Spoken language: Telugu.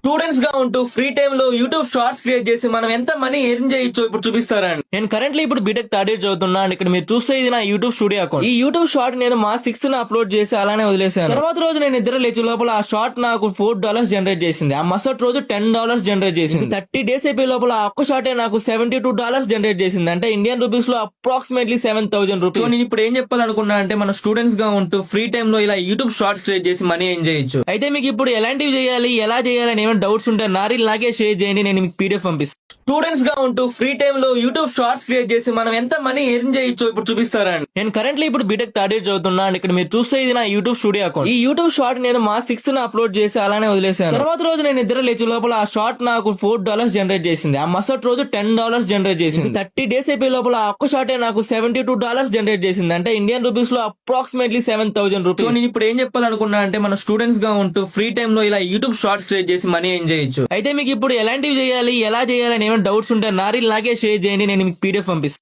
స్టూడెంట్స్ గా ఉంటూ ఫ్రీ టైమ్ లో యూట్యూబ్ షార్ట్స్ క్రియేట్ చేసి మనం ఎంత మనీ ఎర్న్ చేయొచ్చో ఇప్పుడు చూపిస్తారండి. నేను కరెంట్లీ ఇప్పుడు బీటెక్ థర్డ్ ఇయర్ చదువుతున్నా అండ్ ఇక్కడ మీరు చూస్తే ఇది నా యూట్యూబ్ స్టూడియో అకౌంట్. ఈ యూట్యూబ్ షార్ట్ నేను మా 6th అప్లోడ్ చేసి అలానే వదిలేసాను. తర్వాత రోజు నేను నిద్ర లేచి లోపల ఆ షార్ట్ నాకు $4 జనరేట్ చేసింది. ఆ మరుసటి రోజు $10 జనరేట్ చేసింది. 30 days అయిపోయి లోపల ఆ ఒక్క షార్ట్ నాకు $72 జనరేట్ చేసింది. అంటే ఇండియన్ రూపీస్ లో అప్రాక్సిమేట్లీ 7,000 రూపీస్. సో నేను ఇప్పుడు ఏం చెప్పాలనుకున్నా అంటే మన స్టూడెంట్స్ గా ఉంటూ ఫ్రీ టైమ్ లో ఇలా యూట్యూబ్ షార్ట్స్ క్రియేట్ చేసి మనీ ఎర్న్ చేయొచ్చు. అయితే మీకు ఇప్పుడు ఎలాంటివి చేయాలి, ఎలా చేయాలని ఏమైనా డౌట్స్ ఉంటే నాకే షేర్ చేయండి, నేను మీకు పీడిఎఫ్ పంపిస్తాను. స్టూడెంట్స్ గా ఉంటూ ఫ్రీ టైమ్ లో యూట్యూబ్ షార్ట్స్ క్రియేట్ చేసి మనం ఎంత మనీ ఎర్న్ చేయొచ్చో ఇప్పుడు చూపిస్తారండి. నేను కరెంట్లీ ఇప్పుడు బీటెక్ థర్డ్ ఇయర్ చదువుతున్నా అండ్ ఇక్కడ మీరు చూస్తే ఇది నా యూట్యూబ్ స్టూడియో అకౌంట్. ఈ యూట్యూబ్ షార్ట్ నేను మా 6th అప్లోడ్ చేసి అలానే వదిలేసాను. తర్వాత రోజు నేను నిద్ర లేచి లోపల ఆ షార్ట్ నాకు $4 జనరేట్ చేసింది. ఆ మరుసటి రోజు $10 జనరేట్ చేసింది. 30 days అయిపోయి లోపల ఆ ఒక్క షార్ట్ నాకు $72 జనరేట్ చేసింది. అంటే ఇండియన్ రూపీస్ లో అప్రాక్సిమేట్లీ 7,000 రూపీస్. సో నేను ఇప్పుడు ఏం చెప్పాలనుకున్నా అంటే మన స్టూడెంట్స్ గా ఉంటూ ఫ్రీ టైమ్ లో ఇలా యూట్యూబ్ షార్ట్స్ క్రియేట్ చేసి మనీ ఎర్న్ చేయొచ్చు. అయితే మీకు ఇప్పుడు ఎలాంటివి చేయాలి, ఎలా చేయాలని ఏమైనా డౌట్స్ ఉంటే నాకే షేర్ చేయండి, నేను మీకు పీడిఎఫ్ పంపిస్తాను.